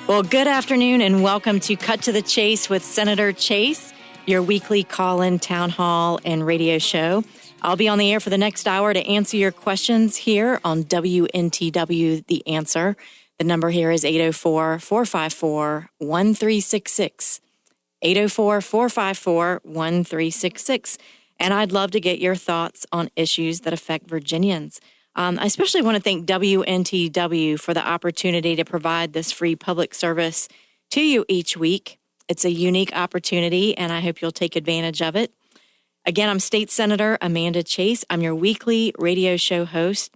Well, good afternoon and welcome to Cut to the Chase with Senator Chase, your weekly call-in town hall and radio show. I'll be on the air for the next hour to answer your questions here on WNTW The Answer. The number here is 804-454-1366. 804-454-1366. And I'd love to get your thoughts on issues that affect Virginians. I especially want to thank WNTW for the opportunity to provide this free public service to you each week. It's a unique opportunity, and I hope you'll take advantage of it. Again, I'm State Senator Amanda Chase. I'm your weekly radio show host.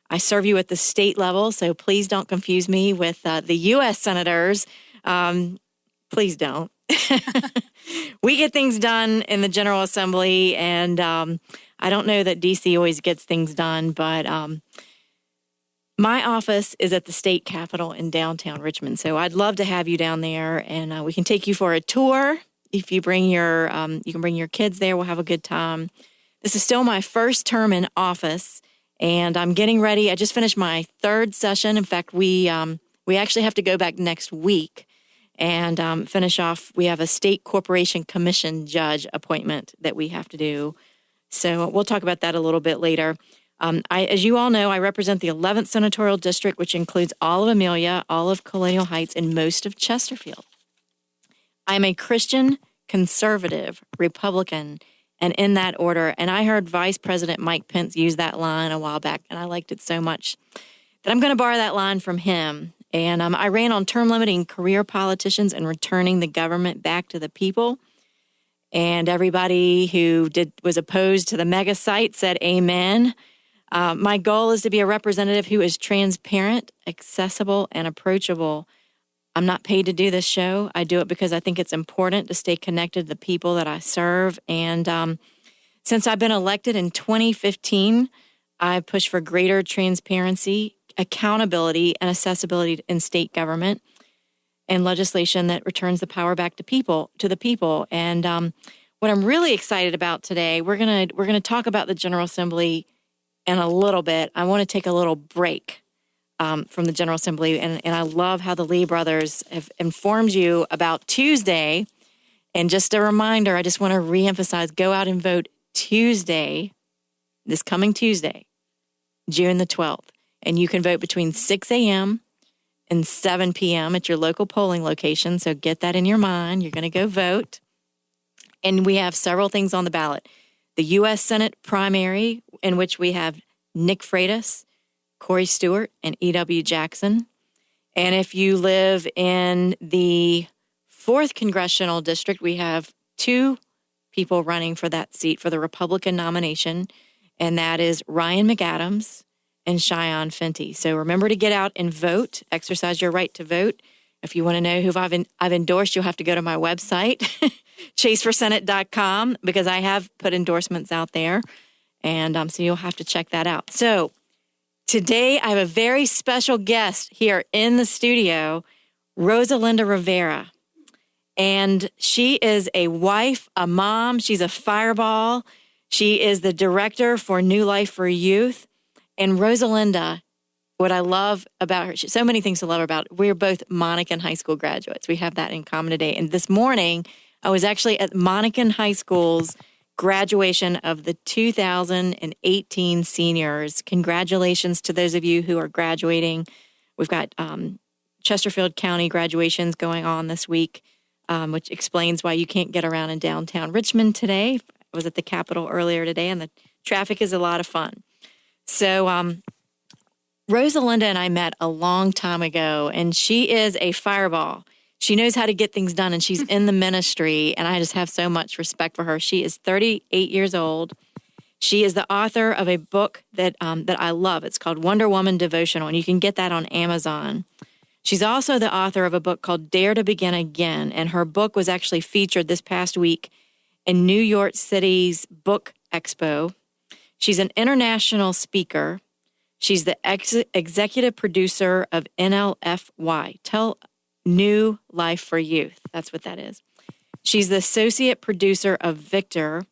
I serve you at the state level, so please don't confuse me with the U.S. senators. Please don't. We get things done in the General Assembly, and I don't know that D.C. always gets things done, but my office is at the state capitol in downtown Richmond, so I'd love to have you down there, and we can take you for a tour. If you bring your, you can bring your kids there. We'll have a good time. This is still my first term in office, and I'm getting ready. I just finished my third session. In fact, we actually have to go back next week and finish off. We have a state corporation commission judge appointment that we have to do. So we'll talk about that a little bit later. As you all know, I represent the 11th Senatorial District, which includes all of Amelia, all of Colonial Heights, and most of Chesterfield. I'm a Christian, conservative, Republican, and in that order. And I heard Vice President Mike Pence use that line a while back, and I liked it so much that I'm going to borrow that line from him. And I ran on term limiting career politicians and returning the government back to the people. And everybody who was opposed to the mega site said amen. My goal is to be a representative who is transparent, accessible, and approachable. I'm not paid to do this show. I do it because I think it's important to stay connected to the people that I serve. And since I've been elected in 2015, I've pushed for greater transparency, accountability, and accessibility in state government and legislation that returns the power back to the people. And what I'm really excited about today, we're gonna talk about the General Assembly in a little bit. I want to take a little break from the General Assembly, and I love how the Lee brothers have informed you about Tuesday. And just a reminder, I just want to reemphasize: go out and vote Tuesday, this coming Tuesday, June the 12th. And you can vote between 6 a.m. and 7 p.m. at your local polling location. So get that in your mind. You're going to go vote. And we have several things on the ballot. The U.S. Senate primary, in which we have Nick Freitas, Corey Stewart, and E.W. Jackson. And if you live in the 4th Congressional District, we have 2 people running for that seat for the Republican nomination, and that is Ryan McAdams and Cheyenne Fenty. So remember to get out and vote, exercise your right to vote. If you want to know who I've endorsed, you'll have to go to my website, chaseforsenate.com, because I have put endorsements out there, and so you'll have to check that out. So today I have a very special guest here in the studio, Rosalynda De Rivera, and she is a wife, a mom. She's a fireball. She is the director for New Life for Youth. And Rosalinda, what I love about her, so many things to love about her. We're both Monacan High School graduates. We have that in common today. And this morning, I was actually at Monacan High School's graduation of the 2018 seniors. Congratulations to those of you who are graduating. We've got Chesterfield County graduations going on this week, which explains why you can't get around in downtown Richmond today. I was at the Capitol earlier today, and the traffic is a lot of fun. So Rosalinda and I met a long time ago, and she is a fireball. She knows how to get things done, and she's in the ministry, and I just have so much respect for her. She is 38 years old. She is the author of a book that I love. It's called Wonder Woman Devotional, and you can get that on Amazon. She's also the author of a book called Dare to Begin Again, and her book was actually featured this past week in New York City's Book Expo. She's an international speaker. She's the executive producer of NLFY, New Life for Youth. That's what that is. She's the associate producer of Victor.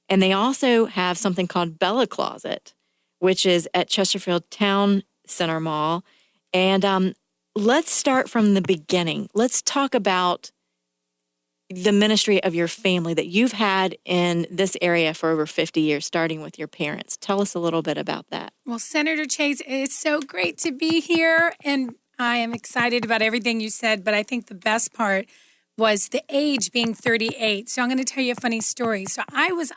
And they also have something called Bella Closet, which is at Chesterfield Town Center Mall. And let's start from the beginning. Let's talk about the ministry of your family that you've had in this area for over 50 years, starting with your parents. Tell us a little bit about that. Well, Senator Chase, it's so great to be here, and I am excited about everything you said, but I think the best part was the age being 38. So I'm going to tell you a funny story. So I was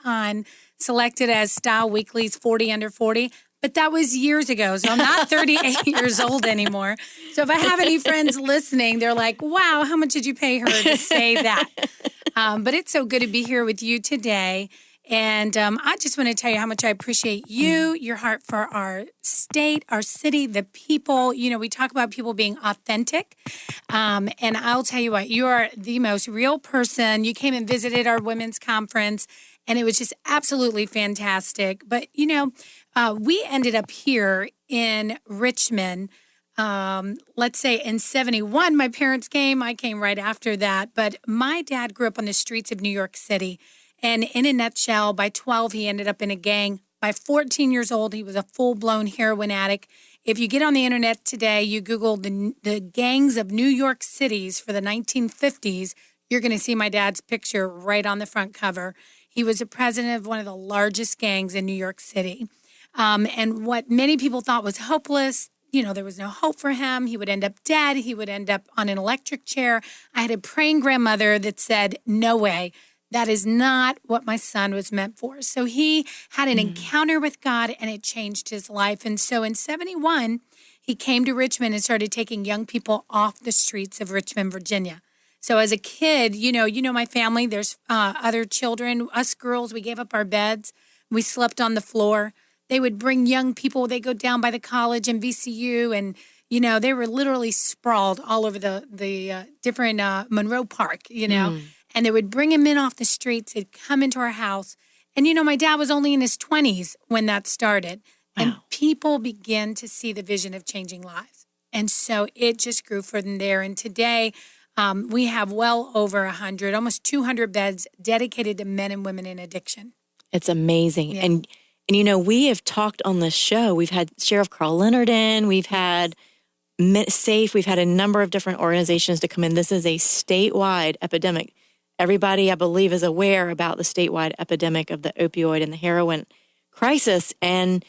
selected as Style Weekly's 40 Under 40, but that was years ago. So I'm not 38 years old anymore. So if I have any friends listening, they're like, wow, how much did you pay her to say that? But it's so good to be here with you today. And I just want to tell you how much I appreciate you, your heart for our state, our city, the people. You know, we talk about people being authentic. And I'll tell you what, you are the most real person. You came and visited our women's conference, and it was just absolutely fantastic. But, you know, we ended up here in Richmond. Let's say in 71, my parents came. I came right after that. But my dad grew up on the streets of New York City. And in a nutshell, by 12, he ended up in a gang. By 14 years old, he was a full-blown heroin addict. If you get on the internet today, you Google the gangs of New York cities for the 1950s, you're going to see my dad's picture right on the front cover. He was the president of one of the largest gangs in New York City. And what many people thought was hopeless, you know, there was no hope for him. He would end up dead. He would end up on an electric chair. I had a praying grandmother that said, no way. That is not what my son was meant for. So he had an encounter with God, and it changed his life. And so in 71, he came to Richmond and started taking young people off the streets of Richmond, Virginia. So as a kid, you know my family, there's other children. Us girls, we gave up our beds. We slept on the floor. They would bring young people. They go down by the college and VCU, and you know they were literally sprawled all over the different Monroe Park. You know. And they would bring him in off the streets. They'd come into our house. And, you know, my dad was only in his 20s when that started. Wow. And people began to see the vision of changing lives. And so it just grew from there. And today we have well over 100, almost 200 beds dedicated to men and women in addiction. It's amazing. Yeah. And, you know, we have talked on this show. We've had Sheriff Carl Leonard in. We've had SAFE. We've had a number of different organizations to come in. This is a statewide epidemic. Everybody, I believe, is aware about the statewide epidemic of the opioid and the heroin crisis. And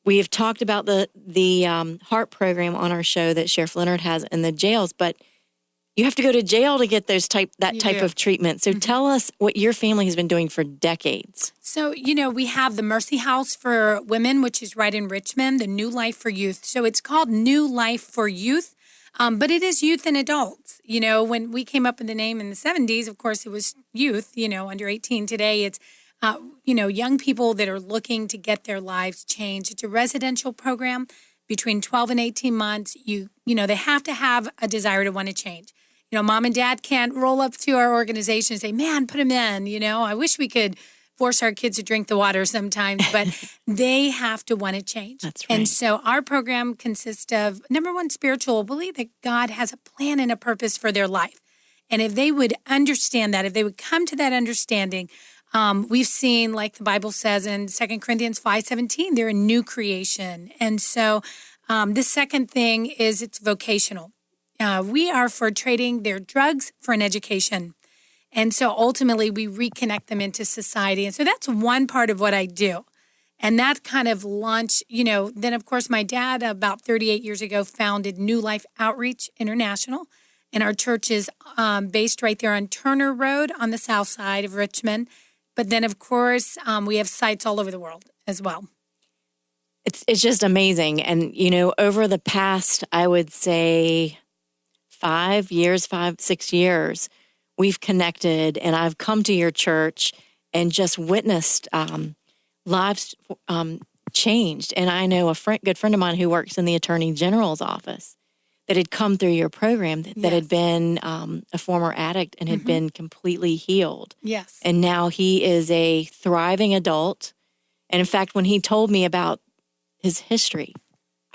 we have talked about the heart program on our show that Sheriff Leonard has in the jails. But you have to go to jail to get that type of treatment. So tell us what your family has been doing for decades. So, you know, we have the Mercy House for Women, which is right in Richmond, the New Life for Youth. So it's called New Life for Youth. But it is youth and adults. You know, when we came up with the name in the 70s, of course, it was youth, you know, under 18. Today, it's, you know, young people that are looking to get their lives changed. It's a residential program between 12 and 18 months. You know, they have to have a desire to want to change. You know, mom and dad can't roll up to our organization and say, man, put them in. You know, I wish we could force our kids to drink the water sometimes, but they have to want to change. That's right. And so our program consists of, number one, spiritual, believe that God has a plan and a purpose for their life. And if they would understand that, if they would come to that understanding, we've seen, like the Bible says in 2 Corinthians 5:17, they're a new creation. And so the second thing is it's vocational. We are for trading their drugs for an education. And so ultimately, we reconnect them into society. And so that's one part of what I do. And that kind of launched, you know, then, of course, my dad, about 38 years ago, founded New Life Outreach International. And our church is based right there on Turner Road on the south side of Richmond. But then, of course, we have sites all over the world as well. It's just amazing. And, you know, over the past, I would say 5, 6 years, we've connected, and I've come to your church and just witnessed lives changed. And I know a good friend of mine who works in the Attorney General's office that had come through your program that had been a former addict and had been completely healed. Yes. And now he is a thriving adult. And in fact, when he told me about his history,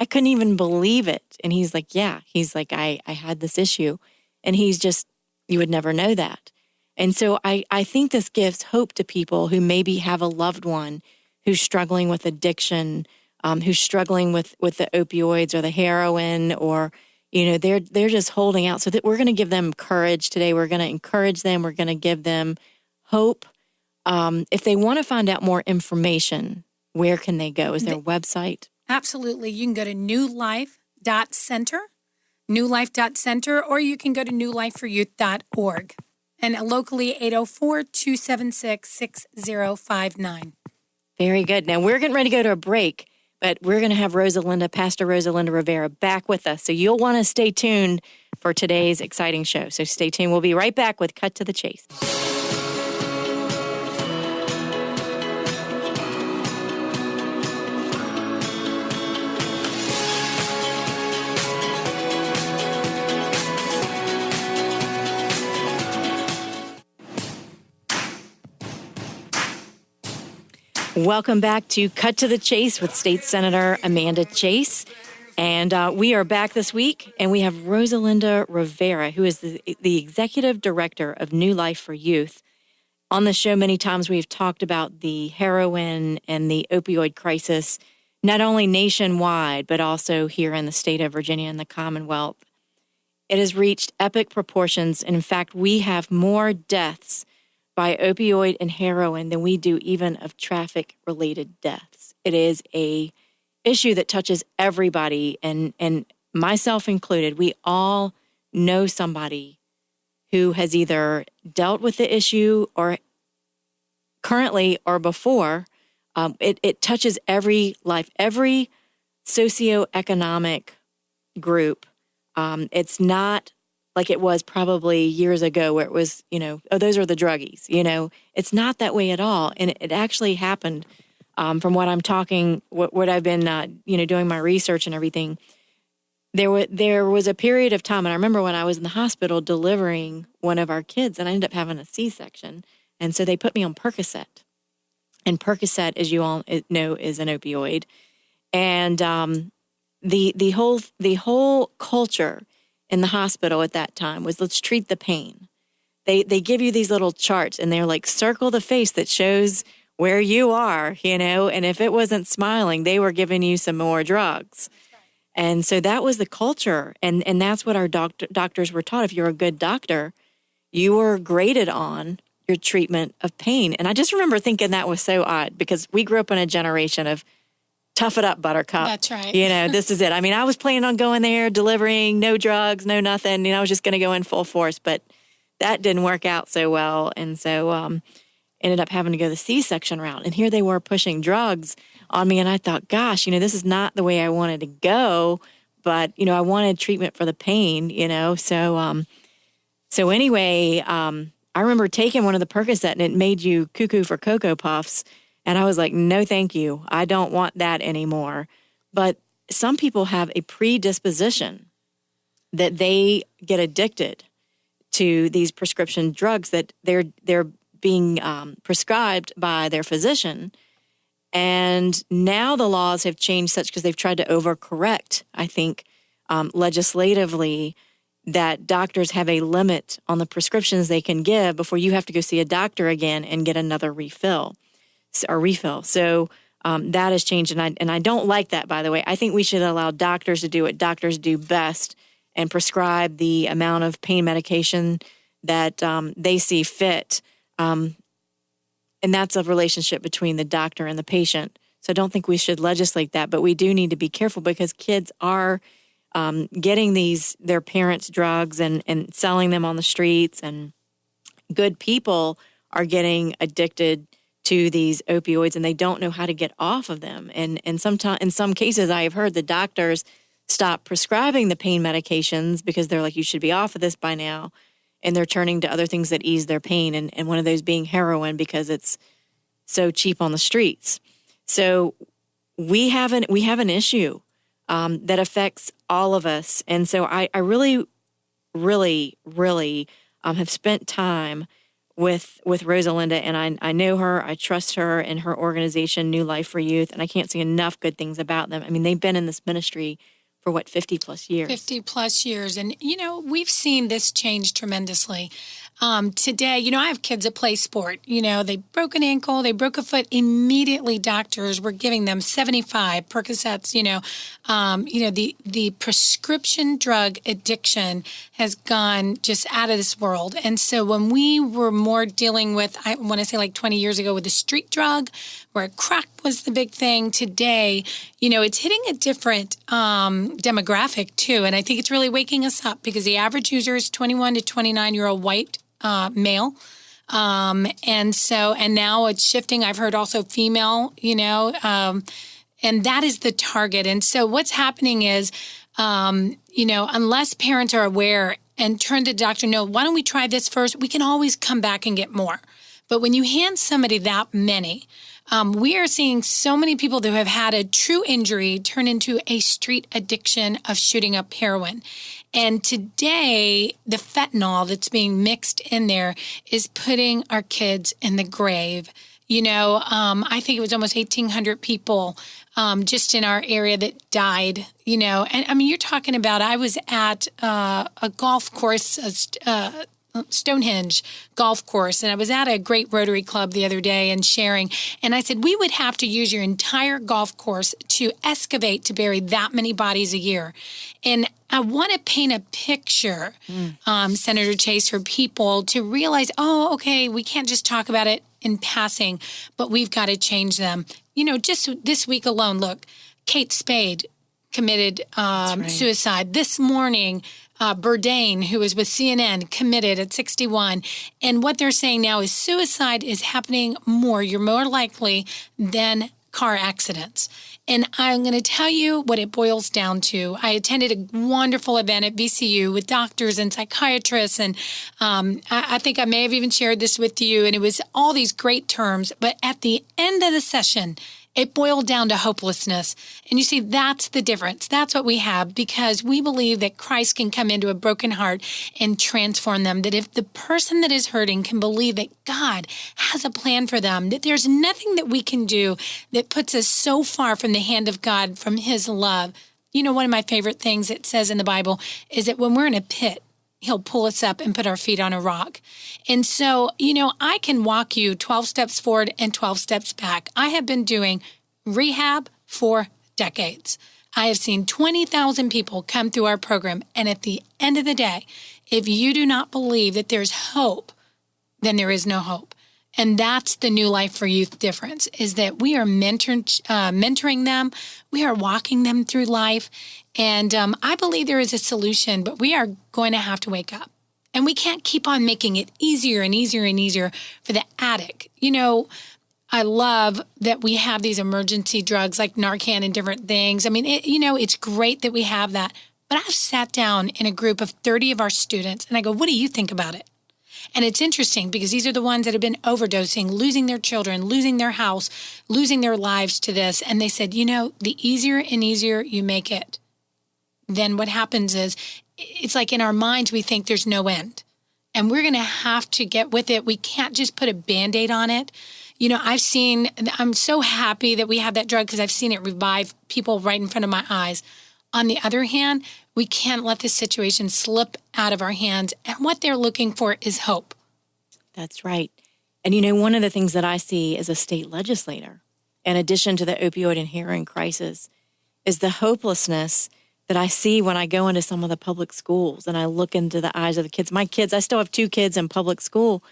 I couldn't even believe it. And he's like, yeah, he's like, I had this issue. And he's just, you would never know that. And so I think this gives hope to people who maybe have a loved one who's struggling with addiction, who's struggling with the opioids or the heroin, or, they're just holding out. So that we're going to give them courage today. We're going to encourage them. We're going to give them hope. If they want to find out more information, where can they go? Is there a website? Absolutely. You can go to newlife.center, newlife.center, or you can go to newlifeforyouth.org. And locally, 804-276-6059. Very good. Now, we're getting ready to go to a break, but we're going to have Pastor Rosalynde Rivera, back with us. So you'll want to stay tuned for today's exciting show. So stay tuned. We'll be right back with Cut to the Chase. Welcome back to Cut to the Chase with State Senator Amanda Chase. And we are back this week, and we have Rosalynde Rivera, who is the Executive Director of New Life for Youth. On the show, many times we've talked about the heroin and the opioid crisis, not only nationwide, but also here in the state of Virginia and the Commonwealth. It has reached epic proportions. And in fact, we have more deaths by opioid and heroin than we do even of traffic-related deaths. It is a issue that touches everybody, and myself included. We all know somebody who has either dealt with the issue or currently or before. It touches every life, every socioeconomic group. It's not like it was probably years ago where it was, those are the druggies, It's not that way at all. And it actually happened from what I'm talking, what I've been, doing my research and everything. There was a period of time, and I remember when I was in the hospital delivering one of our kids, and I ended up having a C-section. And so they put me on Percocet. And Percocet, as you all know, is an opioid. And the whole culture in the hospital at that time was, let's treat the pain. They give you these little charts, and they're like, circle the face that shows where you are, and if it wasn't smiling, they were giving you some more drugs. And so that was the culture, and that's what our doctors were taught. If you're a good doctor, you were graded on your treatment of pain. And I just remember thinking that was so odd, because we grew up in a generation of tough it up, buttercup. That's right. This is it. I mean, I was planning on going there, delivering, no drugs, no nothing. I was just going to go in full force, but that didn't work out so well. And so ended up having to go the C-section route. And here they were pushing drugs on me. And I thought, gosh, this is not the way I wanted to go. But, I wanted treatment for the pain, So anyway, I remember taking one of the Percocet, and it made you cuckoo for Cocoa Puffs. And I was like, no, thank you. I don't want that anymore. But some people have a predisposition that they get addicted to these prescription drugs that they're being prescribed by their physician. And now the laws have changed such, because they've tried to overcorrect, I think, legislatively, that doctors have a limit on the prescriptions they can give before you have to go see a doctor again and get another refill. So that has changed, and I don't like that, by the way. I think we should allow doctors to do what doctors do best and prescribe the amount of pain medication that they see fit. And that's a relationship between the doctor and the patient. So I don't think we should legislate that, but we do need to be careful, because kids are getting their parents' drugs and selling them on the streets, and good people are getting addicted to these opioids, and they don't know how to get off of them. And sometimes, in some cases, I have heard the doctors stop prescribing the pain medications because they're like, you should be off of this by now. And they're turning to other things that ease their pain, and one of those being heroin, because it's so cheap on the streets. So we have an issue that affects all of us. And so I really, really, really have spent time with Rosalynde, and I know her, I trust her and her organization, New Life for Youth, and I can't say enough good things about them. I mean, they've been in this ministry for 50 plus years. 50 plus years. And, we've seen this change tremendously. Today, I have kids that play sport. They broke an ankle, they broke a foot. Immediately, doctors were giving them 75 Percocets. The prescription drug addiction has gone just out of this world. And so when we were more dealing with, I want to say like 20 years ago, with the street drug, where crack was the big thing, today, it's hitting a different demographic too. And I think it's really waking us up because the average user is 21 to 29-year-old white male. And now it's shifting. I've heard also female, and that is the target. And so what's happening is, unless parents are aware and turn to the doctor, no, why don't we try this first? We can always come back and get more. But when you hand somebody that many, we are seeing so many people that have had a true injury turn into a street addiction of shooting up heroin. And today, the fentanyl that's being mixed in there is putting our kids in the grave. I think it was almost 1,800 people just in our area that died, And I mean, you're talking about, I was at a golf course, Stonehenge golf course. And I was at a great Rotary Club the other day and sharing. And I said, we would have to use your entire golf course to excavate to bury that many bodies a year. And I want to paint a picture, Senator Chase, for people to realize, okay, we can't just talk about it in passing, but we've got to change them. Just this week alone, look, Kate Spade committed suicide. This morning, Bourdain, who was with CNN, committed at 61. And what they're saying now is suicide is happening more. You're more likely than car accidents. And I'm going to tell you what it boils down to. I attended a wonderful event at VCU with doctors and psychiatrists. And I think I may have even shared this with you. And it was all these great terms. But at the end of the session, it boiled down to hopelessness. And you see, that's the difference. That's what we have, because we believe that Christ can come into a broken heart and transform them. That if the person that is hurting can believe that God has a plan for them, that there's nothing that we can do that puts us so far from the hand of God, from his love. One of my favorite things it says in the Bible is that when we're in a pit, he'll pull us up and put our feet on a rock. And so, I can walk you 12 steps forward and 12 steps back. I have been doing rehab for decades. I have seen 20,000 people come through our program. And at the end of the day, if you do not believe that there's hope, then there is no hope. And that's the New Life for Youth difference, is that we are mentoring them. We are walking them through life. And I believe there is a solution, but we are going to have to wake up. And we can't keep on making it easier and easier and easier for the addict. I love that we have these emergency drugs like Narcan and different things. I mean, it's great that we have that. But I've sat down in a group of 30 of our students, and I go, what do you think about it? And it's interesting because these are the ones that have been overdosing, losing their children, losing their house, losing their lives to this. And they said, the easier and easier you make it, then what happens is it's like in our minds, we think there's no end. And we're going to have to get with it. We can't just put a Band-Aid on it. I'm so happy that we have that drug because I've seen it revive people right in front of my eyes. On the other hand, we can't let this situation slip out of our hands. And what they're looking for is hope. That's right. And one of the things that I see as a state legislator, in addition to the opioid and heroin crisis, is the hopelessness that I see when I go into some of the public schools and I look into the eyes of the kids. My kids, I still have 2 kids in public school.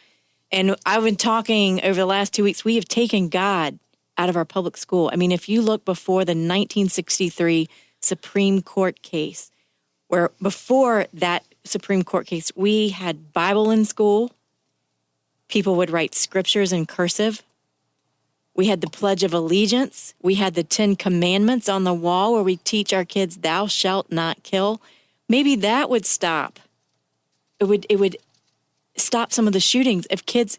And I've been talking over the last 2 weeks, we have taken God out of our public school. I mean, if you look before the 1963 Supreme Court case, where before that Supreme Court case, we had Bible in school. People would write scriptures in cursive. We had the Pledge of Allegiance. We had the 10 Commandments on the wall where we teach our kids, thou shalt not kill. Maybe that would stop. It would stop some of the shootings. If kids,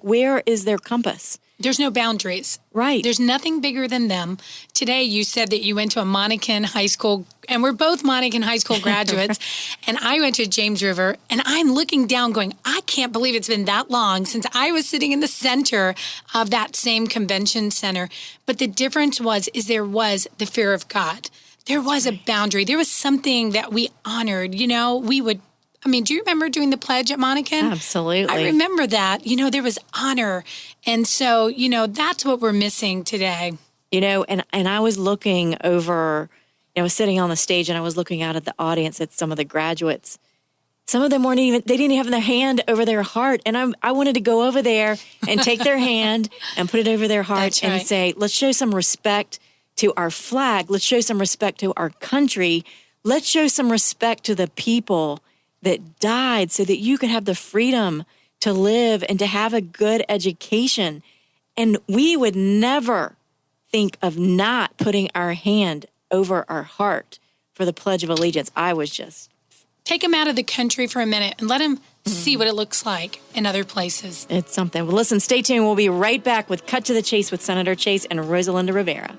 where is their compass? There's no boundaries. Right. There's nothing bigger than them. Today, you said that you went to a Monacan high school, and we're both Monacan high school graduates, and I went to James River, and I'm looking down going, I can't believe it's been that long since I was sitting in the center of that same convention center. But the difference is there was the fear of God. There was a boundary. There was something that we honored. We would I mean, do you remember doing the pledge at Monacan? Absolutely. I remember that. There was honor. And so, that's what we're missing today. And I was looking over, I was sitting on the stage and I was looking out at the audience at some of the graduates. Some of them they didn't even have their hand over their heart. And I wanted to go over there and take their hand and put it over their heart and say, let's show some respect to our flag. Let's show some respect to our country. Let's show some respect to the people that died so that you could have the freedom to live and to have a good education. And we would never think of not putting our hand over our heart for the Pledge of Allegiance. I was just... Take them out of the country for a minute and let them see what it looks like in other places. It's something. Well, listen, stay tuned. We'll be right back with Cut to the Chase with Senator Chase and Rosalyn De Rivera.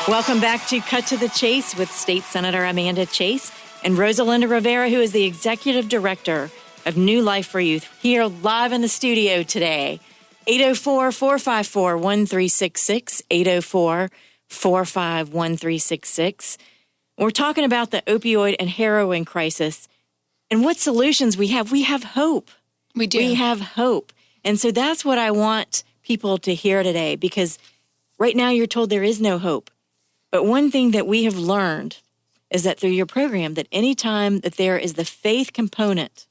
Welcome back to Cut to the Chase with State Senator Amanda Chase and Rosalinda Rivera, who is the Executive Director of New Life for Youth, here live in the studio today. 804-454-1366, 804-451-1366. We're talking about the opioid and heroin crisis and what solutions we have. We have hope. We do. We have hope. And so that's what I want people to hear today, because right now you're told there is no hope. But one thing that we have learned is that through your program, that anytime that there is the faith component,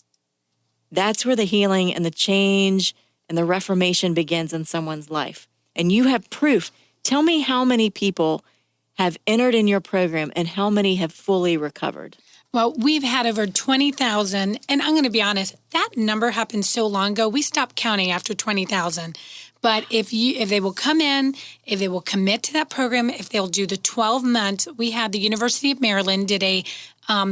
that's where the healing and the change and the reformation begins in someone's life. And you have proof. Tell me how many people have entered in your program and how many have fully recovered. Well, we've had over 20,000, and I'm going to be honest, that number happened so long ago, we stopped counting after 20,000. But if they will come in, if they will commit to that program, if they'll do the 12 months, we had the University of Maryland did a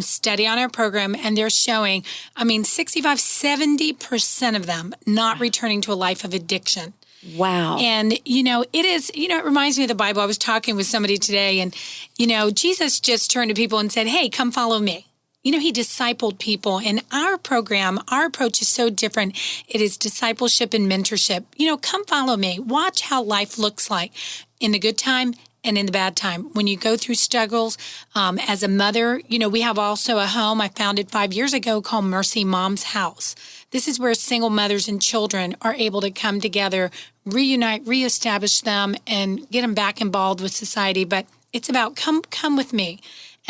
study on our program, and they're showing, 65-70% of them not returning to a life of addiction. Wow. And, it reminds me of the Bible. I was talking with somebody today, and, Jesus just turned to people and said, hey, come follow me. He discipled people. And our program, our approach is so different. It is discipleship and mentorship. Come follow me. Watch how life looks like in the good time and in the bad time. When you go through struggles, as a mother, we have also a home I founded 5 years ago called Mercy Mom's House. This is where single mothers and children are able to come together, reunite, reestablish them, and get them back involved with society. But it's about come with me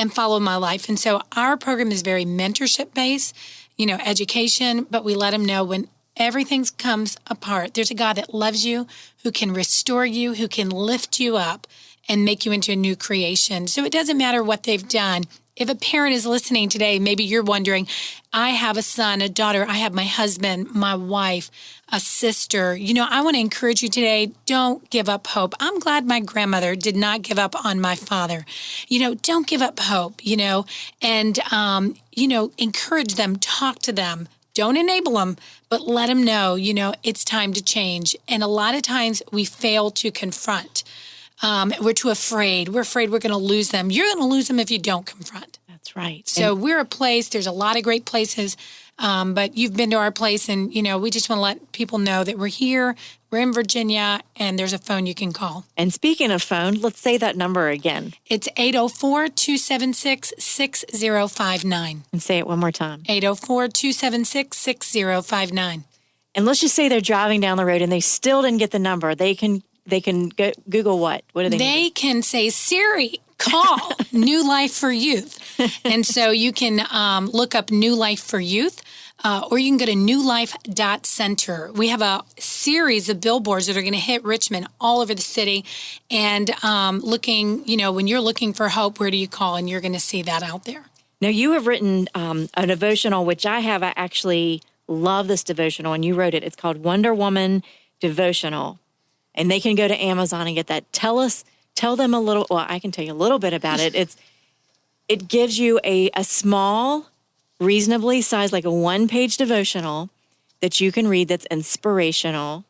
and follow my life. And so our program is very mentorship-based, education, but we let them know when everything comes apart, there's a God that loves you, who can restore you, who can lift you up and make you into a new creation. So it doesn't matter what they've done. If a parent is listening today, maybe you're wondering, I have a son, a daughter, I have my husband, my wife, a sister. I want to encourage you today, don't give up hope. I'm glad my grandmother did not give up on my father. Don't give up hope, and, encourage them, talk to them. Don't enable them, but let them know, it's time to change. And a lot of times we fail to confront. We're too afraid. We're afraid we're going to lose them. You're going to lose them if you don't confront. That's right. So we're a place. There's a lot of great places, but you've been to our place, and, we just want to let people know that we're here. We're in Virginia, and there's a phone you can call. And speaking of phone, let's say that number again. It's 804-276-6059. And say it one more time. 804-276-6059. And let's just say they're driving down the road and they still didn't get the number. They can go Google what? What do they They can say, Siri, call New Life for Youth. And so you can look up New Life for Youth, or you can go to newlife.center. We have a series of billboards that are going to hit Richmond all over the city. And looking, when you're looking for hope, where do you call? And you're going to see that out there. Now, you have written a devotional, which I have. I actually love this devotional, and you wrote it. It's called Wonder Woman Devotional. And they can go to Amazon and get that. Tell them a little, well, I can tell you a little bit about it. It gives you a small, reasonably sized, like a one-page devotional that you can read that's inspirational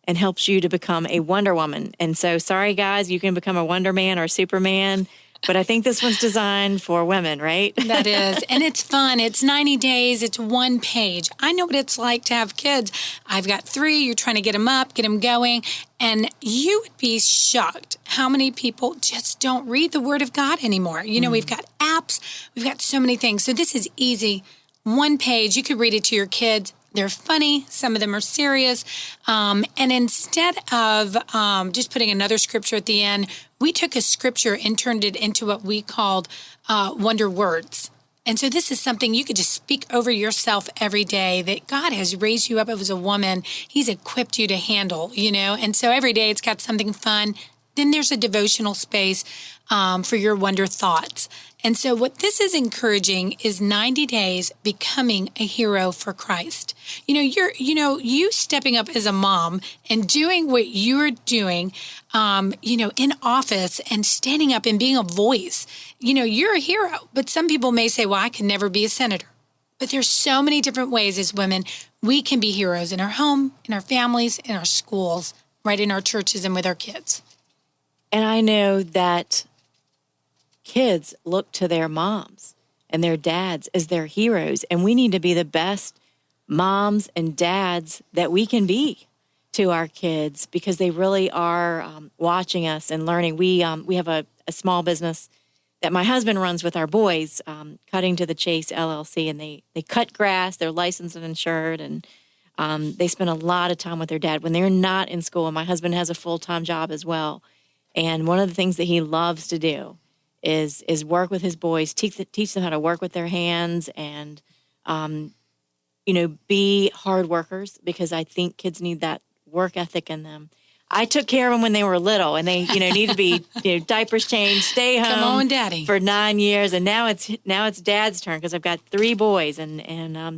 and helps you to become a Wonder Woman. And so, sorry, guys, you can become a Wonder Man or Superman But I think this one's designed for women, right? That is. And it's fun. It's 90 days. It's one page. I know what it's like to have kids. I've got 3. You're trying to get them up, get them going. And you would be shocked how many people just don't read the Word of God anymore. You know, we've got apps. We've got so many things. So this is easy. One page. You could read it to your kids. They're funny. Some of them are serious. And instead of just putting another scripture at the end, we took a scripture and turned it into what we called wonder words. And so this is something you could just speak over yourself every day, that God has raised you up as a woman. He's equipped you to handle, you know. And so every day it's got something fun. Then there's a devotional space for your wonder thoughts. And so what this is encouraging is 90 days becoming a hero for Christ. You stepping up as a mom and doing what you're doing, in office and standing up and being a voice. You're a hero. But some people may say, well, I can never be a senator. But there's so many different ways as women we can be heroes in our home, in our families, in our schools, right, in our churches and with our kids. And I know that kids look to their moms and their dads as their heroes, and we need to be the best moms and dads that we can be to our kids, because they really are watching us and learning. We have a small business that my husband runs with our boys, Cutting to the Chase LLC, and they cut grass. They're licensed and insured, and they spend a lot of time with their dad when they're not in school. And my husband has a full-time job as well. And one of the things that he loves to do is work with his boys, teach them how to work with their hands, and be hard workers, because I think kids need that work ethic in them. I took care of them when they were little, and they need to be diapers changed, stay home. Come on, Daddy. For 9 years, and now it's Dad's turn, because I've got 3 boys, and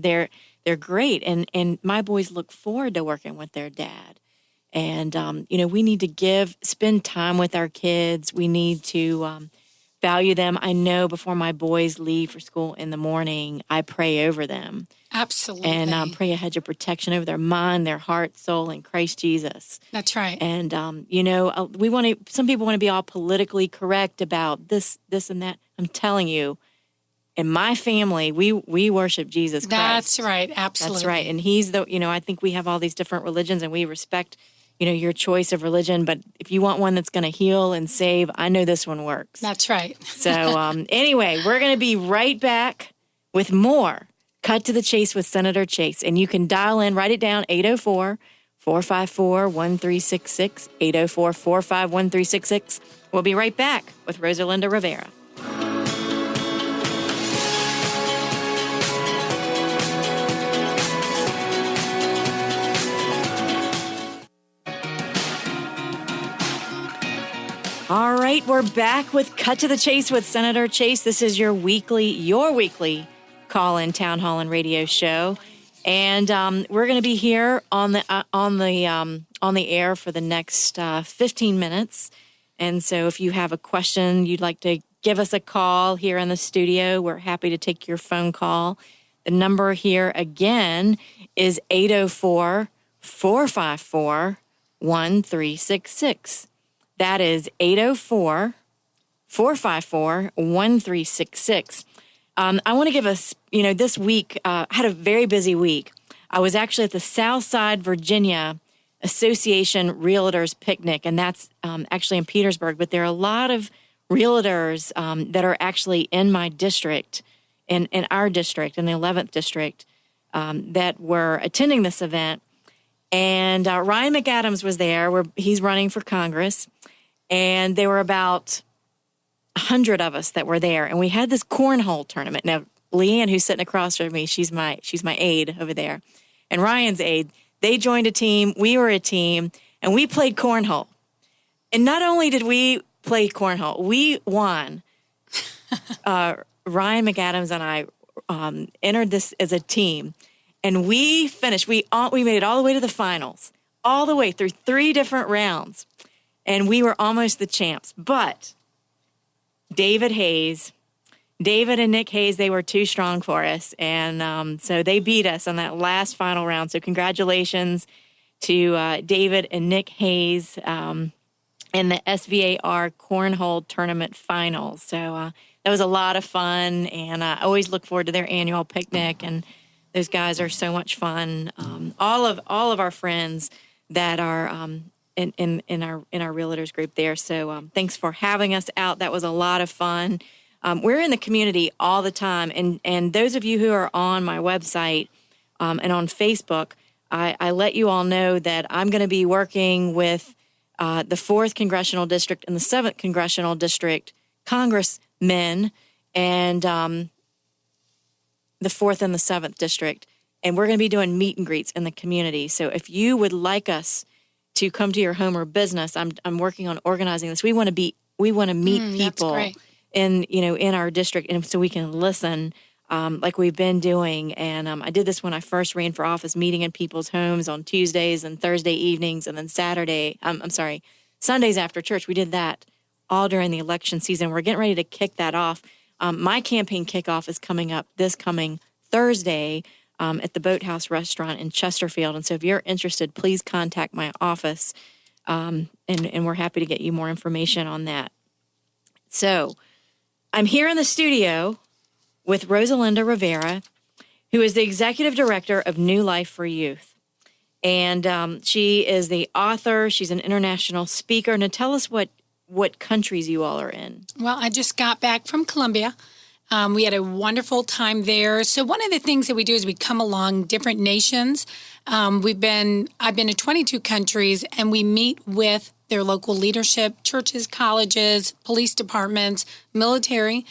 they're great, and my boys look forward to working with their dad. And we need to spend time with our kids. We need to value them. I know before my boys leave for school in the morning, I pray over them. Absolutely. And pray a hedge of protection over their mind, their heart, soul, in Christ Jesus. That's right. And, some people want to be all politically correct about this and that. I'm telling you, in my family, we worship Jesus Christ. That's right. Absolutely. That's right. And he's I think we have all these different religions, and we respect your choice of religion, but if you want one that's going to heal and save, I know this one works. That's right. So anyway, we're going to be right back with more Cut to the Chase with Senator Chase. And you can dial in, write it down, 804-454-1366, 804-451-1366. We'll be right back with Rosalynda De Rivera. All right, we're back with Cut to the Chase with Senator Chase. This is your weekly call-in town hall and radio show, and we're going to be here on the air for the next 15 minutes. And so, if you have a question you'd like to give us a call here in the studio, we're happy to take your phone call. The number here again is 804-454-1366. That is 804-454-1366. I want to give us, this week, I had a very busy week. I was actually at the Southside Virginia Association Realtors Picnic, and that's actually in Petersburg. But there are a lot of realtors that are actually in my district, in our district, in the 11th district, that were attending this event. And Ryan McAdams was there. He's running for Congress. And there were about 100 of us that were there. And we had this cornhole tournament. Now, Leanne, who's sitting across from me, she's my aide over there. And Ryan's aide, they joined a team. We were a team. And we played cornhole. And not only did we play cornhole, we won. Ryan McAdams and I entered this as a team. And we finished. We made it all the way to the finals, all the way through 3 different rounds. And we were almost the champs. But David and Nick Hayes, they were too strong for us. And so they beat us on that last final round. So congratulations to David and Nick Hayes. in the SVAR Cornhole Tournament Finals. So that was a lot of fun, and I always look forward to their annual picnic. And those guys are so much fun. All of our friends that are in our realtors group there. So thanks for having us out. That was a lot of fun. We're in the community all the time, and those of you who are on my website and on Facebook, I let you all know that I'm going to be working with the 4th Congressional District and the 7th Congressional District congressmen and the 4th and the 7th District. And we're going to be doing meet and greets in the community. So if you would like us to come to your home or business, I'm working on organizing this. We want to meet people in our district, and so we can listen like we've been doing. And I did this when I first ran for office, meeting in people's homes on Tuesdays and Thursday evenings, and then Sundays after church. We did that all during the election season. We're getting ready to kick that off. My campaign kickoff is coming up this coming Thursday at the Boathouse Restaurant in Chesterfield. And so if you're interested, please contact my office, and we're happy to get you more information on that. So I'm here in the studio with Rosalynda De Rivera, who is the Executive Director of New Life for Youth. And she is the author. She's an international speaker. Now tell us what countries you all are in. Well, I just got back from Colombia. We had a wonderful time there. So one of the things that we do is we come along different nations. I've been to 22 countries, and we meet with their local leadership, churches, colleges, police departments, military,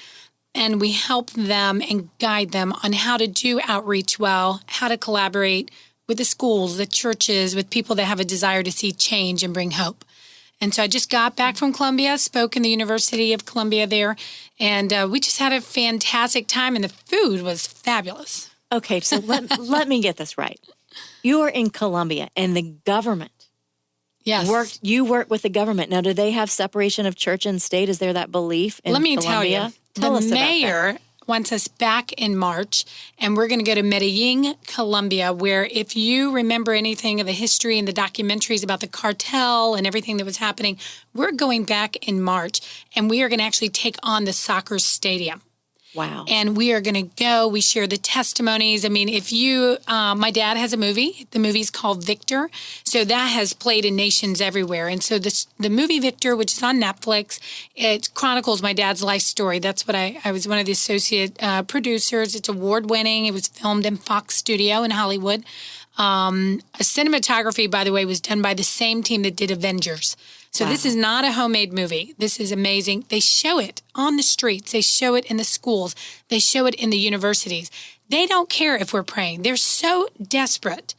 and we help them and guide them on how to do outreach well, how to collaborate with the schools, the churches, with people that have a desire to see change and bring hope. And so I just got back from Colombia, spoke in the University of Columbia there, and we just had a fantastic time, and the food was fabulous. Okay, so let me get this right. You are in Colombia, and the government you work with the government. Now, do they have separation of church and state? Is there that belief in Colombia? Let me tell you, the mayor wants us back in March, and we're going to go to Medellin, Colombia, where if you remember anything of the history and the documentaries about the cartel and everything that was happening, we're going back in March, and we are going to actually take on the soccer stadium. Wow. And we are going to go. We share the testimonies. I mean, if you, my dad has a movie. The movie's called Victor. So that has played in nations everywhere. And so the movie Victor, which is on Netflix, it chronicles my dad's life story. That's what I was one of the associate producers. It's award-winning. It was filmed in Fox Studio in Hollywood. Cinematography, by the way, was done by the same team that did Avengers. So This is not a homemade movie. This is amazing. They show it on the streets. They show it in the schools. They show it in the universities. They don't care if we're praying. They're so desperate.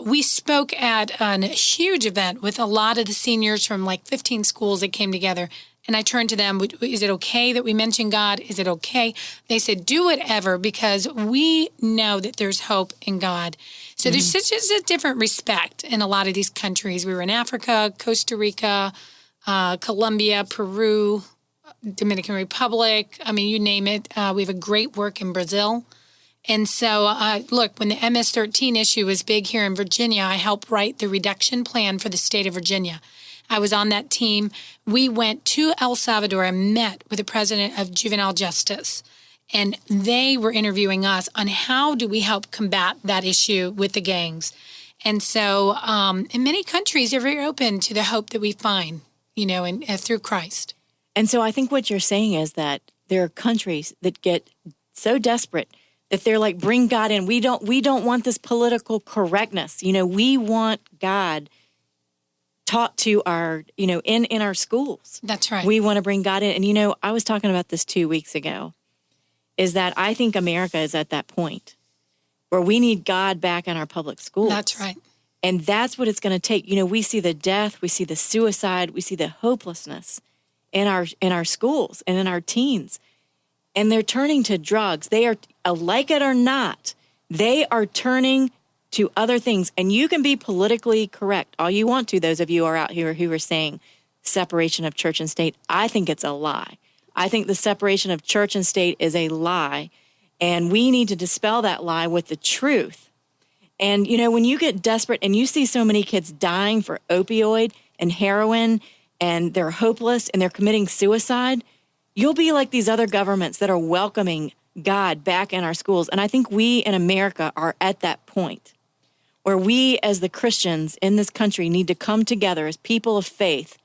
We spoke at a huge event with a lot of the seniors from like 15 schools that came together. And I turned to them, is it okay that we mention God? Is it okay? They said, do whatever, because we know that there's hope in God. So there's just a different respect in a lot of these countries. We were in Africa, Costa Rica, Colombia, Peru, Dominican Republic. I mean, you name it. We have a great work in Brazil. And so, look, when the MS-13 issue was big here in Virginia, I helped write the reduction plan for the state of Virginia. I was on that team. We went to El Salvador and met with the president of juvenile justice. And they were interviewing us on how do we help combat that issue with the gangs. And so in many countries, they're very open to the hope that we find, through Christ. And so I think what you're saying is that there are countries that get so desperate that they're like, bring God in. We don't want this political correctness. We want God taught to our, in our schools. That's right. We want to bring God in. And, I was talking about this 2 weeks ago, is that I think America is at that point where we need God back in our public schools. That's right. And that's what it's going to take. We see the death, we see the suicide, we see the hopelessness in our schools and in our teens. And they're turning to drugs. They are, like it or not, they are turning to other things. And you can be politically correct all you want to, those of you who are out here who are saying separation of church and state. I think it's a lie. I think the separation of church and state is a lie. And we need to dispel that lie with the truth. And, when you get desperate and you see so many kids dying for opioid and heroin and they're hopeless and they're committing suicide, you'll be like these other governments that are welcoming God back in our schools. And I think we in America are at that point where we as the Christians in this country need to come together as people of faith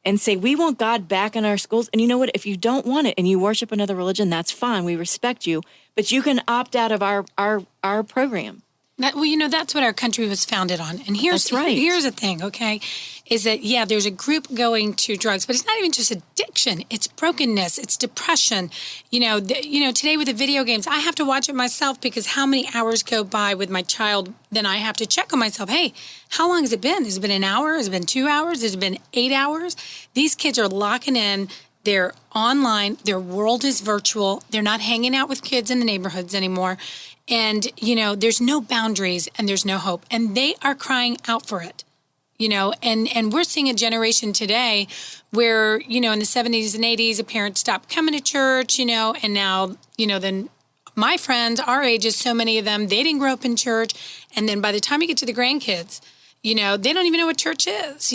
and say, we want God back in our schools. And you know what? If you don't want it and you worship another religion, that's fine. We respect you. But you can opt out of our program. That's what our country was founded on. And That's right. Here's the thing, okay, is that, there's a group going to drugs, but it's not even just addiction. It's brokenness. It's depression. Today with the video games, I have to watch it myself because how many hours go by with my child, then I have to check on myself. Hey, how long has it been? Has it been an hour? Has it been 2 hours? Has it been 8 hours? These kids are locking in. They're online. Their world is virtual. They're not hanging out with kids in the neighborhoods anymore. And, there's no boundaries and there's no hope. And they are crying out for it, and we're seeing a generation today where, in the 70s and 80s, a parent stopped coming to church, and now, then my friends, our ages, so many of them, they didn't grow up in church. And then by the time you get to the grandkids, they don't even know what church is,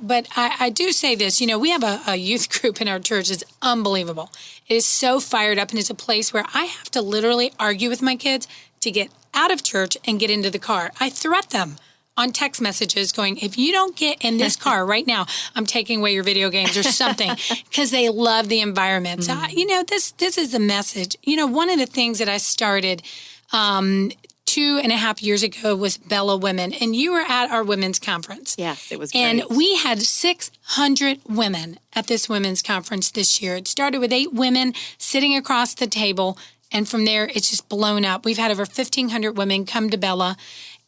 But I do say this, we have a youth group in our church. It's unbelievable. It is so fired up, and it's a place where I have to literally argue with my kids to get out of church and get into the car. I threat them on text messages going, if you don't get in this car right now, I'm taking away your video games or something, because they love the environment. So, this is the message. One of the things that I started 2.5 years ago was Bella Women, and you were at our women's conference. Yes, it was great. And we had 600 women at this women's conference this year. It started with 8 women sitting across the table, and from there, it's just blown up. We've had over 1,500 women come to Bella,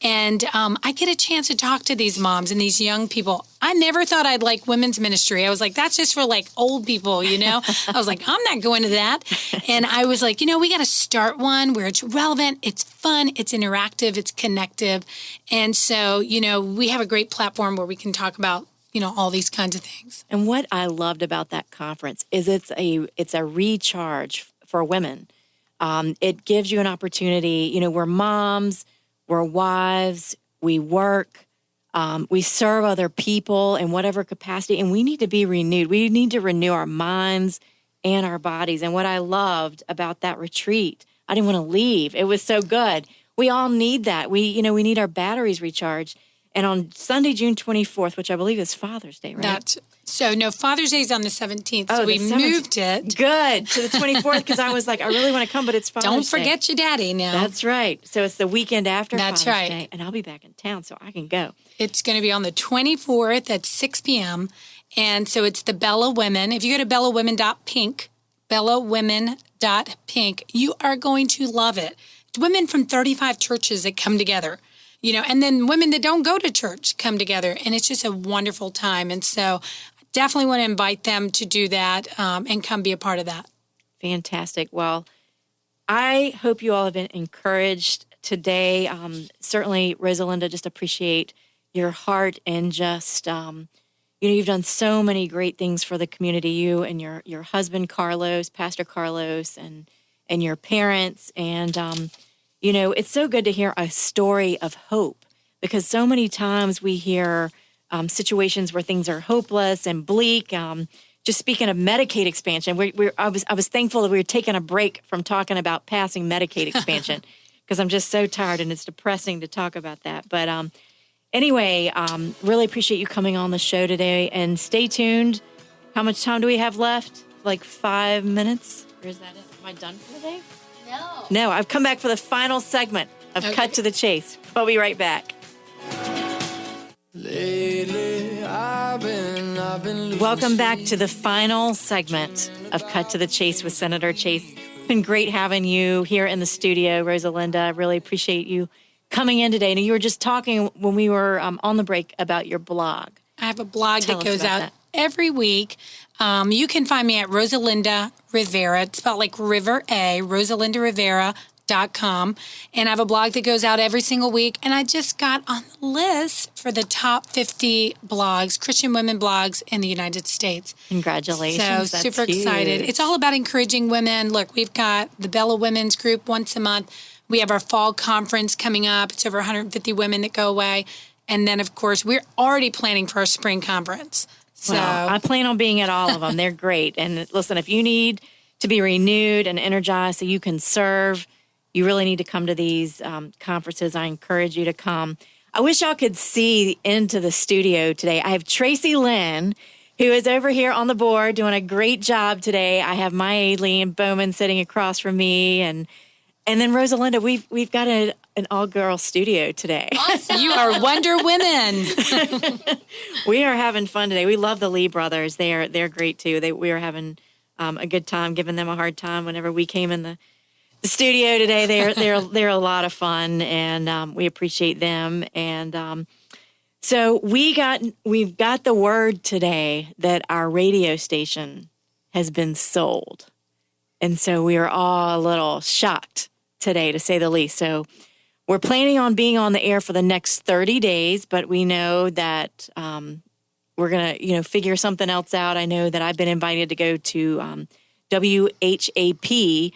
and I get a chance to talk to these moms and these young people. I never thought I'd like women's ministry. I was like, that's just for like old people, I was like, I'm not going to that. And I was like, we got to start one where it's relevant, it's fun, it's interactive, it's connective. And so, we have a great platform where we can talk about, all these kinds of things. And what I loved about that conference is it's a recharge for women. It gives you an opportunity, we're moms, we're wives, we work, we serve other people in whatever capacity, and we need to be renewed. We need to renew our minds and our bodies. And what I loved about that retreat, I didn't want to leave. It was so good. We all need that. We need our batteries recharged. And on Sunday, June 24th, which I believe is Father's Day, right? No, Father's Day is on the 17th, so we moved it. Good, to the 24th, because I was like, I really want to come, but it's Father's Day. Don't forget your daddy now. That's right. So it's the weekend after Father's Day, and I'll be back in town, so I can go. It's going to be on the 24th at 6 p.m., and so it's the Bella Women. If you go to bellawomen.pink, bellawomen.pink, you are going to love it. It's women from 35 churches that come together. And then women that don't go to church come together, and it's just a wonderful time. And so I definitely want to invite them to do that and come be a part of that. Fantastic. Well, I hope you all have been encouraged today. Certainly, Rosalinda, just appreciate your heart and just, you've done so many great things for the community, you and your husband, Carlos, Pastor Carlos, and your parents. And, it's so good to hear a story of hope, because so many times we hear situations where things are hopeless and bleak. Just speaking of Medicaid expansion, I was thankful that we were taking a break from talking about passing Medicaid expansion, because I'm just so tired and it's depressing to talk about that. But anyway, really appreciate you coming on the show today, and stay tuned. How much time do we have left? Like 5 minutes? Or is that it? Am I done for the day? No, I've come back for the final segment of Cut to the Chase. We'll be right back. Lately, I've been Welcome back to the final segment of Cut to the Chase with Senator Chase. It's been great having you here in the studio, Rosalinda. I really appreciate you coming in today. And you were just talking when we were on the break about your blog. I have a blog that goes out every week. You can find me at Rosalinda Rivera. It's spelled like River A, RosalindaRivera.com. And I have a blog that goes out every single week. And I just got on the list for the top 50 blogs, Christian women blogs in the United States. Congratulations. So super excited. It's all about encouraging women. Look, we've got the Bella Women's Group once a month. We have our fall conference coming up. It's over 150 women that go away. And then, of course, we're already planning for our spring conference. So Well, I plan on being at all of them. They're great. And listen, if you need to be renewed and energized so you can serve, you really need to come to these conferences. I encourage you to come. I wish y'all could see into the studio today. I have Tracy Lynn, who is over here on the board doing a great job today. I have my Aileen Bowman sitting across from me, and then Rosalinda. We've got an all-girl studio today. awesome. You are Wonder Women. We are having fun today. We love the Lee brothers. They're great too. We are having a good time, giving them a hard time whenever we came in the studio today. They're a lot of fun, and we appreciate them. And so we've got the word today that our radio station has been sold, and so we are all a little shocked today, to say the least. So we're planning on being on the air for the next 30 days, but we know that we're going to, figure something else out. I know that I've been invited to go to WHAP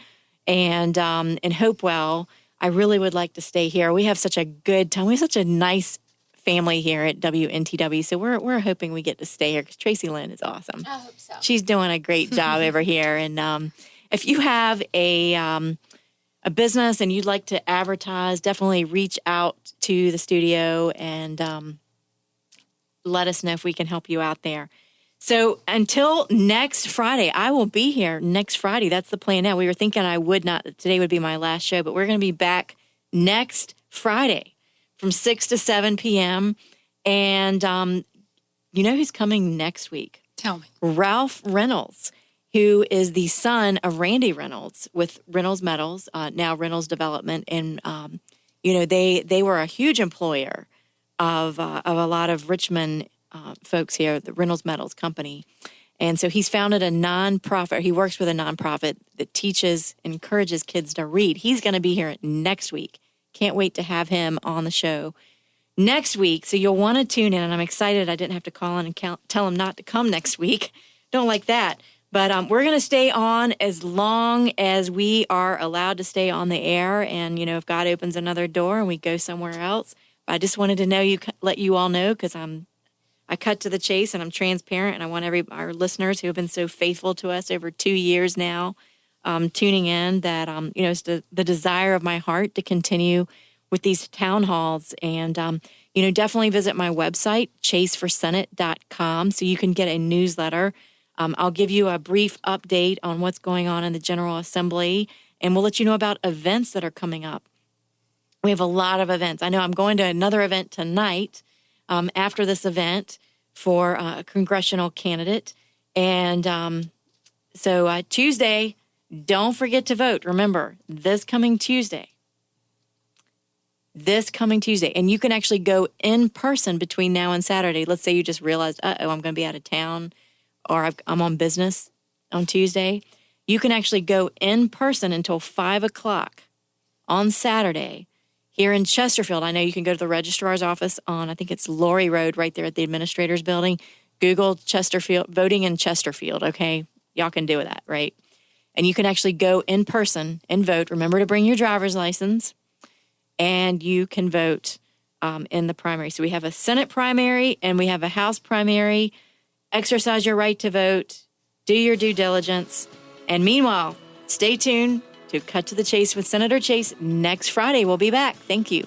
and in Hopewell. I really would like to stay here. We have such a good time. We have such a nice family here at WNTW, so we're hoping we get to stay here because Tracy Lynn is awesome. I hope so. She's doing a great job over here. And if you have a business and you'd like to advertise, definitely reach out to the studio and let us know if we can help you out there. So until next Friday, I will be here next Friday. That's the plan now. We were thinking today would be my last show, but we're going to be back next Friday from 6 to 7 p.m. And you know who's coming next week? Tell me. Ralph Reynolds, who is the son of Randy Reynolds with Reynolds Metals, now Reynolds Development. And, they were a huge employer of a lot of Richmond folks here, the Reynolds Metals Company. And so he's founded a nonprofit. He works with a nonprofit that teaches and encourages kids to read. He's going to be here next week. Can't wait to have him on the show next week. So you'll want to tune in. And I'm excited I didn't have to call in and tell him not to come next week. Don't like that. But we're going to stay on as long as we are allowed to stay on the air. And, if God opens another door and we go somewhere else, I just wanted to let you all know, because I cut to the chase and I'm transparent, and I want our listeners who have been so faithful to us over 2 years now, tuning in, that, it's the desire of my heart to continue with these town halls. And, definitely visit my website, chaseforsenate.com, so you can get a newsletter. I'll give you a brief update on what's going on in the General Assembly, and we'll let you know about events that are coming up. We have a lot of events. I know I'm going to another event tonight after this event for a congressional candidate. And so Tuesday, don't forget to vote. Remember, this coming Tuesday. And you can actually go in person between now and Saturday. Let's say you just realized, I'm going to be out of town, or I'm on business on Tuesday. You can actually go in person until 5 o'clock on Saturday here in Chesterfield. I know you can go to the registrar's office on, I think it's Laurie Road, right there at the administrator's building. Google Chesterfield, voting in Chesterfield, okay? Y'all can do that, right? And you can actually go in person and vote. Remember to bring your driver's license, and you can vote in the primary. So we have a Senate primary and we have a House primary. Exercise your right to vote. Do your due diligence. And meanwhile, stay tuned to Cut to the Chase with Senator Chase. Next Friday, we'll be back. Thank you.